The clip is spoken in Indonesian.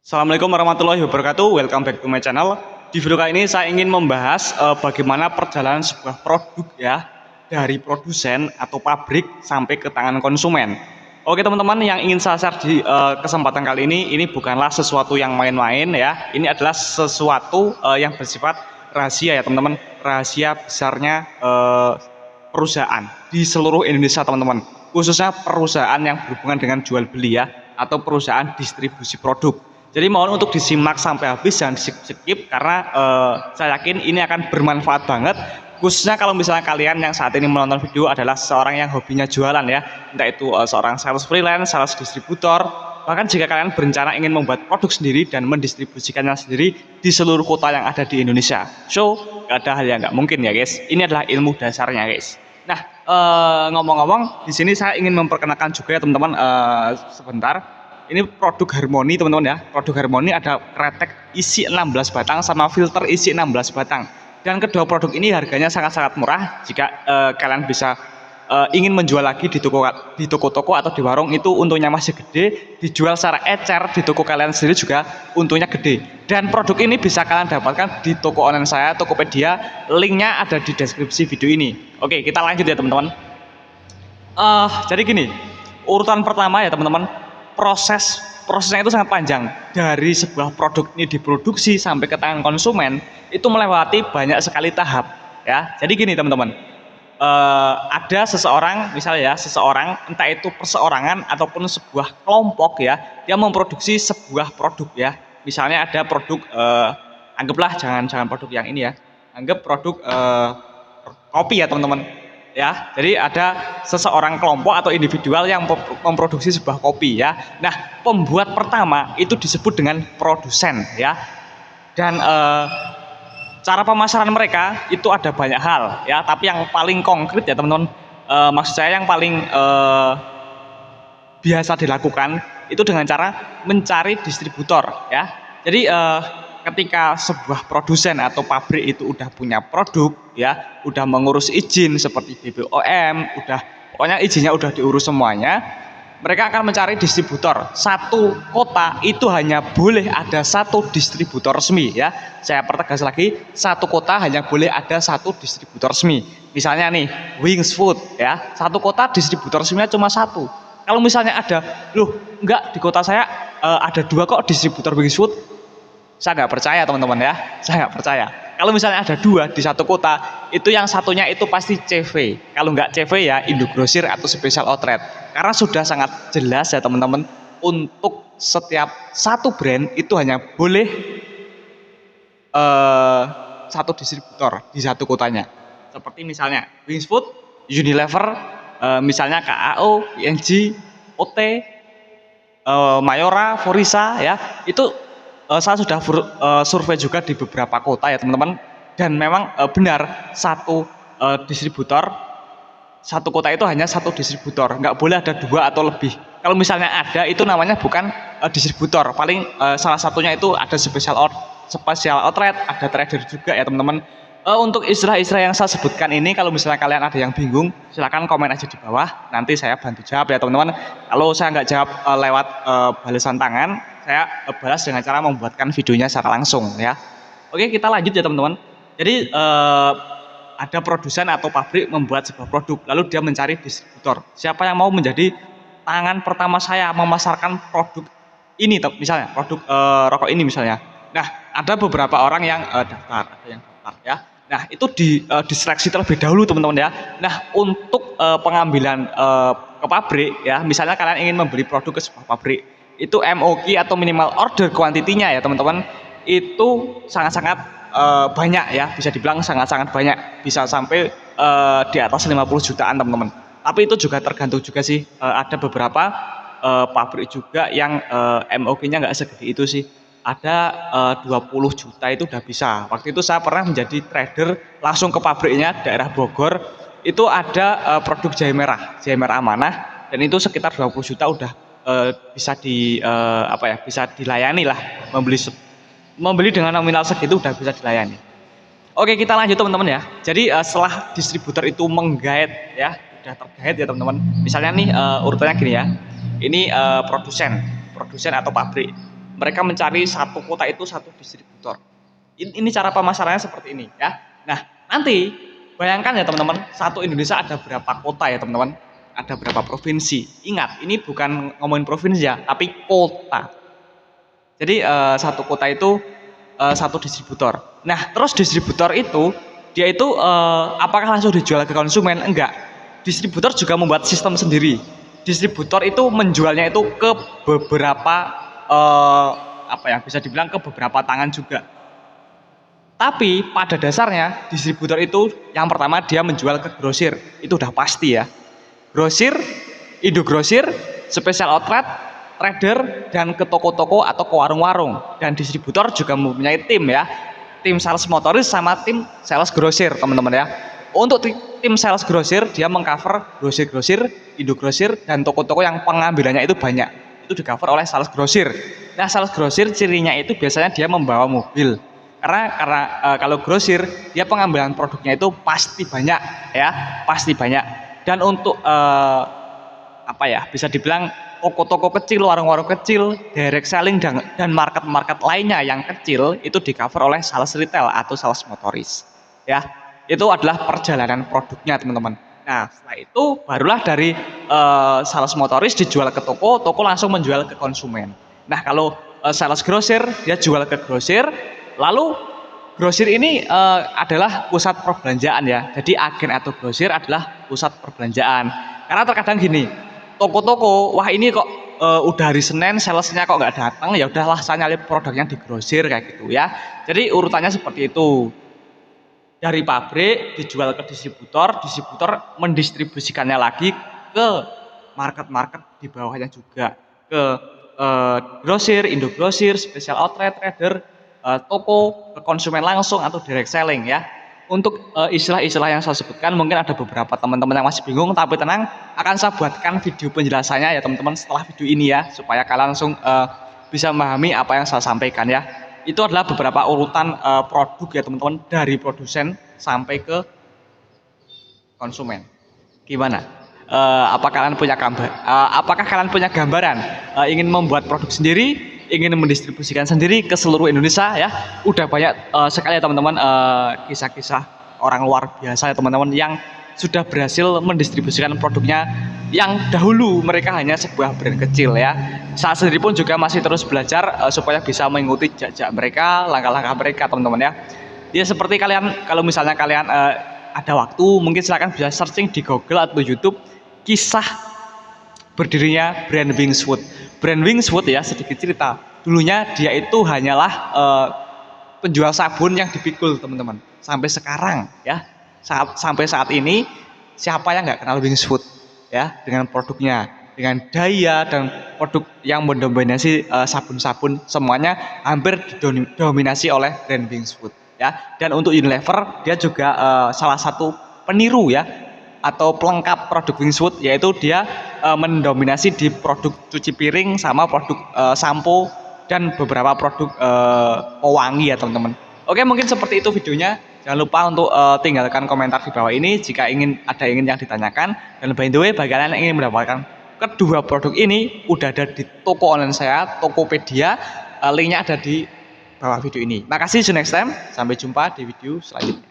Assalamualaikum warahmatullahi wabarakatuh. Welcome back to my channel. Di video kali ini saya ingin membahas bagaimana perjalanan sebuah produk ya dari produsen atau pabrik sampai ke tangan konsumen. Oke teman-teman, yang ingin saya share di kesempatan kali ini bukanlah sesuatu yang main-main ya. Ini adalah sesuatu yang bersifat rahasia ya teman-teman. Rahasia besarnya perusahaan di seluruh Indonesia teman-teman. Khususnya perusahaan yang berhubungan dengan jual beli ya, atau perusahaan distribusi produk. Jadi mohon untuk disimak sampai habis, jangan di-skip karena saya yakin ini akan bermanfaat banget. Khususnya kalau misalnya kalian yang saat ini menonton video adalah seorang yang hobinya jualan ya, entah itu seorang sales freelance, sales distributor, bahkan jika kalian berencana ingin membuat produk sendiri dan mendistribusikannya sendiri di seluruh kota yang ada di Indonesia. So, gak ada hal yang nggak mungkin ya guys. Ini adalah ilmu dasarnya guys. Nah, ngomong-ngomong, di sini saya ingin memperkenalkan juga ya teman-teman, sebentar. Ini produk Harmoni teman-teman ya. Produk Harmoni ada kretek isi 16 batang sama filter isi 16 batang. Dan kedua produk ini harganya sangat-sangat murah. Jika kalian bisa ingin menjual lagi di toko-toko atau di warung, itu untungnya masih gede. Dijual secara ecer di toko kalian sendiri juga untungnya gede. Dan produk ini bisa kalian dapatkan di toko online saya, Tokopedia. Linknya ada di deskripsi video ini. Oke, kita lanjut ya teman-teman. Jadi gini, urutan pertama ya teman-teman. Prosesnya itu sangat panjang. Dari sebuah produk ini diproduksi sampai ke tangan konsumen itu melewati banyak sekali tahap ya. Jadi gini teman-teman, ada seseorang, misalnya ya, seseorang, entah itu perseorangan ataupun sebuah kelompok ya, dia memproduksi sebuah produk ya. Misalnya ada produk, anggaplah jangan produk yang ini ya, anggap produk kopi ya teman-teman ya. Jadi ada seseorang kelompok atau individual yang memproduksi sebuah kopi ya. Nah, pembuat pertama itu disebut dengan produsen ya. Dan cara pemasaran mereka itu ada banyak hal ya, tapi yang paling konkret ya teman-teman, maksud saya yang paling biasa dilakukan itu dengan cara mencari distributor ya. Jadi ketika sebuah produsen atau pabrik itu udah punya produk ya, udah mengurus izin seperti BPOM, udah pokoknya izinnya udah diurus semuanya, mereka akan mencari distributor. Satu kota itu hanya boleh ada satu distributor resmi ya. Saya pertegas lagi, satu kota hanya boleh ada satu distributor resmi. Misalnya nih, Wings Food ya, satu kota distributor resminya cuma satu. Kalau misalnya ada, loh enggak, di kota saya ada dua kok distributor Wings Food, saya nggak percaya teman-teman ya, saya nggak percaya. Kalau misalnya ada dua di satu kota, itu yang satunya itu pasti CV. Kalau nggak CV ya Indogrosir atau Special Outlet. Karena sudah sangat jelas ya teman-teman, untuk setiap satu brand itu hanya boleh satu distributor di satu kotanya. Seperti misalnya Wings Food, Unilever, misalnya KAO, ING, OT, Mayora, Forisa ya, itu saya sudah survei juga di beberapa kota ya teman-teman, dan memang benar satu distributor, satu kota itu hanya satu distributor, nggak boleh ada dua atau lebih. Kalau misalnya ada, itu namanya bukan distributor, paling salah satunya itu ada special outlet, ada trader juga ya teman-teman. Untuk istilah-istilah yang saya sebutkan ini, kalau misalnya kalian ada yang bingung, silahkan komen aja di bawah, nanti saya bantu jawab ya teman-teman. Kalau saya nggak jawab lewat balasan tangan, saya balas dengan cara membuatkan videonya secara langsung ya. Oke, kita lanjut ya teman-teman. Jadi ada produsen atau pabrik membuat sebuah produk, lalu dia mencari distributor. Siapa yang mau menjadi tangan pertama saya memasarkan produk ini, misalnya produk rokok ini misalnya. Nah, ada beberapa orang yang daftar, ada yang daftar ya. Nah, itu diseleksi terlebih dahulu teman-teman ya. Nah, untuk pengambilan ke pabrik ya, misalnya kalian ingin membeli produk ke sebuah pabrik, itu MOQ atau minimal order quantity-nya ya teman-teman, itu sangat-sangat banyak ya, bisa dibilang sangat-sangat banyak, bisa sampai di atas 50 jutaan teman-teman. Tapi itu juga tergantung juga sih, ada beberapa pabrik juga yang MOQ-nya nggak segede itu sih, ada 20 juta itu udah bisa. Waktu itu saya pernah menjadi trader langsung ke pabriknya daerah Bogor, itu ada produk jahe merah amanah, dan itu sekitar 20 juta udah bisa bisa dilayani lah, membeli dengan nominal segitu udah bisa dilayani. Oke, kita lanjut teman-teman ya. Jadi setelah distributor itu menggait ya, udah tergait ya teman-teman. Misalnya nih urutannya gini ya. Ini produsen atau pabrik. mereka mencari satu kota itu satu distributor. Ini cara pemasarannya seperti ini ya. Nah, nanti bayangkan ya teman-teman, satu Indonesia ada berapa kota ya teman-teman? Ada berapa provinsi? Ingat, ini bukan ngomongin provinsi ya, tapi kota. Jadi satu kota itu satu distributor. Nah, terus distributor itu dia itu apakah langsung dijual ke konsumen? Enggak. Distributor juga membuat sistem sendiri. Distributor itu menjualnya itu ke beberapa bisa dibilang ke beberapa tangan juga. Tapi pada dasarnya distributor itu yang pertama dia menjual ke grosir, itu udah pasti ya. Grosir, indogrosir, special outlet, trader, dan ke toko-toko atau ke warung-warung. Dan distributor juga mempunyai tim ya, tim sales motoris sama tim sales grosir teman-teman ya. Untuk tim sales grosir dia mengcover grosir-grosir, indogrosir, dan toko-toko yang pengambilannya itu banyak. Itu di cover oleh sales grosir. Nah, sales grosir cirinya itu biasanya dia membawa mobil. Karena kalau grosir dia pengambilan produknya itu pasti banyak ya, pasti banyak. Dan untuk bisa dibilang toko-toko kecil, warung-warung kecil, direct selling dan market-market lainnya yang kecil itu di cover oleh sales retail atau sales motoris ya. Itu adalah perjalanan produknya teman-teman. Nah, setelah itu barulah dari sales motoris dijual ke toko, toko langsung menjual ke konsumen. Nah, kalau sales grosir dia jual ke grosir, lalu grosir ini adalah pusat perbelanjaan ya. Jadi agen atau grosir adalah pusat perbelanjaan. Karena terkadang gini, toko-toko, wah ini kok udah hari Senin salesnya kok nggak datang, ya udahlah saya nyalip produknya di grosir kayak gitu ya. Jadi urutannya seperti itu. Dari pabrik dijual ke distributor, distributor mendistribusikannya lagi ke market-market di bawahnya juga, ke grosir, indogrosir, special outlet, trader, toko, ke konsumen langsung atau direct selling ya. Untuk istilah-istilah yang saya sebutkan mungkin ada beberapa teman-teman yang masih bingung, tapi tenang, akan saya buatkan video penjelasannya ya teman-teman setelah video ini ya, supaya kalian langsung bisa memahami apa yang saya sampaikan ya. Itu adalah beberapa urutan produk ya teman-teman, dari produsen sampai ke konsumen. Gimana? Apakah kalian punya gambaran ingin membuat produk sendiri, ingin mendistribusikan sendiri ke seluruh Indonesia ya? Udah banyak sekali ya teman-teman kisah-kisah orang luar biasa ya teman-teman yang sudah berhasil mendistribusikan produknya yang dahulu mereka hanya sebuah brand kecil ya. Saya sendiri pun juga masih terus belajar supaya bisa mengikuti jejak mereka, langkah-langkah mereka teman-teman ya. Ya seperti kalian, kalau misalnya kalian ada waktu, mungkin silahkan bisa searching di Google atau YouTube kisah berdirinya brand Wingswood. Brand Wingswood ya, sedikit cerita. Dulunya dia itu hanyalah penjual sabun yang dipikul teman-teman. Sampai sekarang ya, sampai saat ini siapa yang nggak kenal Wingswood ya, dengan produknya, dengan daya dan produk yang mendominasi sabun-sabun, semuanya hampir didominasi oleh brand Wingswood ya. Dan untuk Unilever dia juga salah satu peniru ya atau pelengkap produk Wingswood, yaitu dia mendominasi di produk cuci piring sama produk sampo dan beberapa produk pewangi ya teman-teman. Oke, mungkin seperti itu videonya. Jangan lupa untuk tinggalkan komentar di bawah ini jika ingin yang ditanyakan. Dan by the way, bagi kalian yang ingin mendapatkan kedua produk ini, udah ada di toko online saya, Tokopedia. Linknya ada di bawah video ini. Makasih, see you next time. Sampai jumpa di video selanjutnya.